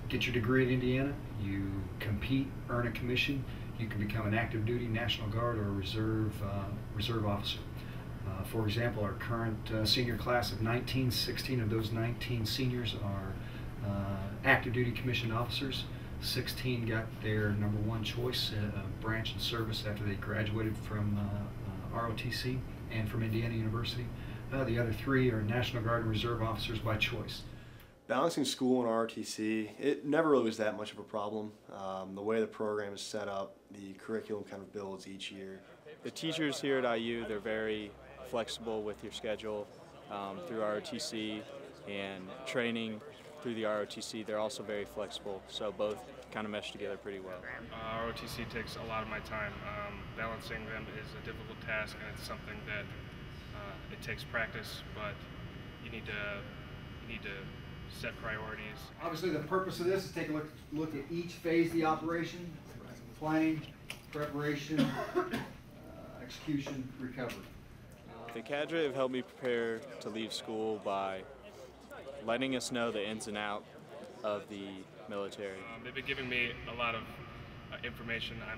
get your degree at Indiana, you compete, earn a commission, you can become an active duty National Guard or a reserve officer. For example, our current senior class of 19, 16 of those 19 seniors are active duty commissioned officers. 16 got their #1 choice branch and service after they graduated from ROTC and from Indiana University. The other 3 are National Guard and Reserve officers by choice. Balancing school and ROTC, it never really was that much of a problem. The way the program is set up, the curriculum kind of builds each year. The teachers here at IU, they're very flexible with your schedule through ROTC, and training through the ROTC, they're also very flexible, so both kind of mesh together pretty well. ROTC takes a lot of my time. Balancing them is a difficult task, and it's something that it takes practice, but you need to set priorities. Obviously the purpose of this is take a look at each phase of the operation: planning, preparation, execution, recovery. The cadre have helped me prepare to leave school by letting us know the ins and outs of the military. They've been giving me a lot of information. I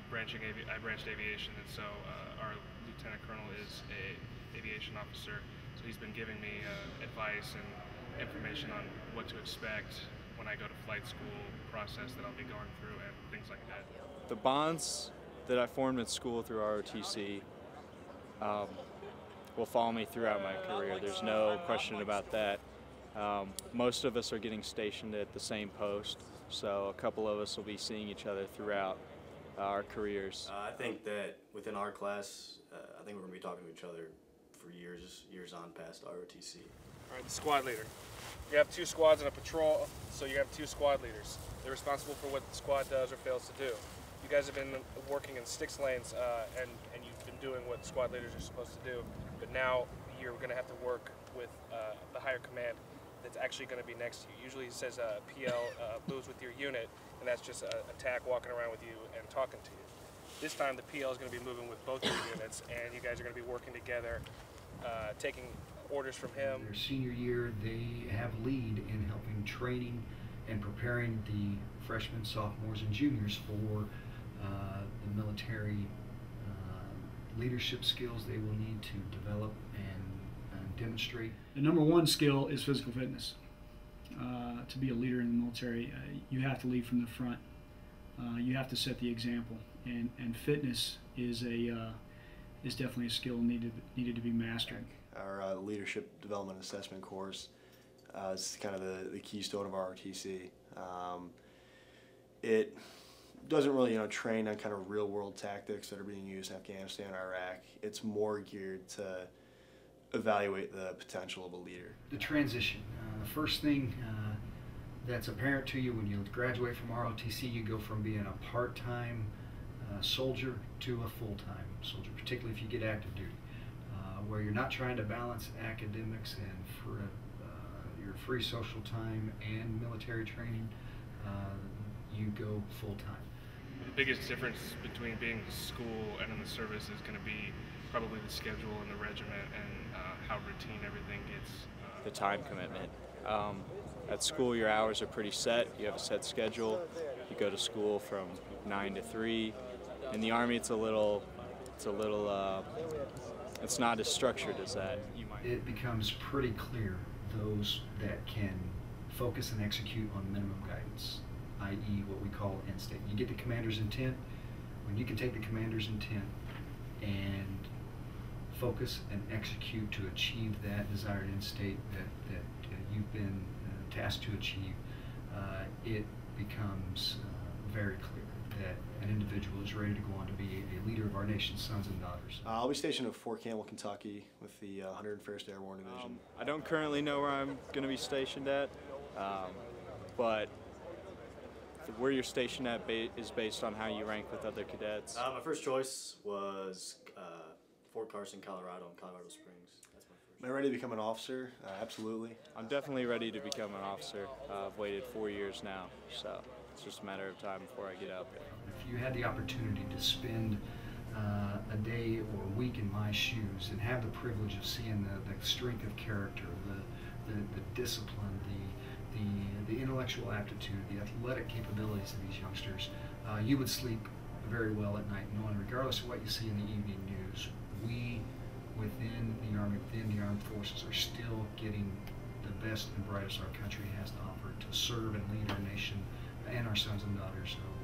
branched aviation, and so our lieutenant colonel is an aviation officer, so he's been giving me advice and information on what to expect when I go to flight school, process that I'll be going through, and things like that. The bonds that I formed in school through ROTC will follow me throughout my career. There's no question about that. Most of us are getting stationed at the same post, so a couple of us will be seeing each other throughout our careers. I think that within our class, I think we're going to be talking to each other for years on past ROTC. All right, the squad leader. You have 2 squads in a patrol, so you have 2 squad leaders. They're responsible for what the squad does or fails to do. You guys have been working in 6 lanes, and you've been doing what squad leaders are supposed to do, but now you're going to have to work with the higher command that's actually going to be next to you. Usually it says PL moves with your unit, and that's just a TAC walking around with you and talking to you. This time the PL is going to be moving with both your units, and you guys are going to be working together, taking orders from him. Their senior year, they have lead in helping training and preparing the freshmen, sophomores, and juniors for the military leadership skills they will need to develop and demonstrate. The #1 skill is physical fitness. To be a leader in the military, you have to lead from the front. You have to set the example, and fitness is definitely a skill needed to be mastered. Our leadership development assessment course is kind of the keystone of ROTC. It doesn't really train on kind of real world tactics that are being used in Afghanistan and Iraq. It's more geared to evaluate the potential of a leader. The transition. The first thing that's apparent to you when you graduate from ROTC, you go from being a part-time soldier to a full-time soldier, particularly if you get active duty, where you're not trying to balance academics and for your free social time and military training. You go full-time. The biggest difference between being in school and in the service is going to be probably the schedule and the regiment and how routine everything gets. The time commitment. At school, your hours are pretty set. You have a set schedule. You go to school from 9 to 3. In the Army, it's not as structured as that. It becomes pretty clear those that can focus and execute on minimum guidance, i.e. what we call end state. You get the commander's intent. When you can take the commander's intent and focus and execute to achieve that desired end state that you've been tasked to achieve, it becomes very clear that an individual is ready to go on to be a leader of our nation's sons and daughters. I'll be stationed at Fort Campbell, Kentucky with the 101st Airborne Division. I don't currently know where I'm going to be stationed at, but where you're stationed at is based on how you rank with other cadets. My first choice was Fort Carson, Colorado, and Colorado Springs. That's my first. Am I ready to become an officer? Absolutely. I'm definitely ready to become an officer. I've waited 4 years now, so it's just a matter of time before I get out there. If you had the opportunity to spend a day or a week in my shoes and have the privilege of seeing the strength of character, the discipline, the intellectual aptitude, the athletic capabilities of these youngsters, you would sleep very well at night knowing, regardless of what you see in the evening news, we within the Army, within the armed forces, are still getting the best and brightest our country has to offer to serve and lead our nation and our sons and daughters. So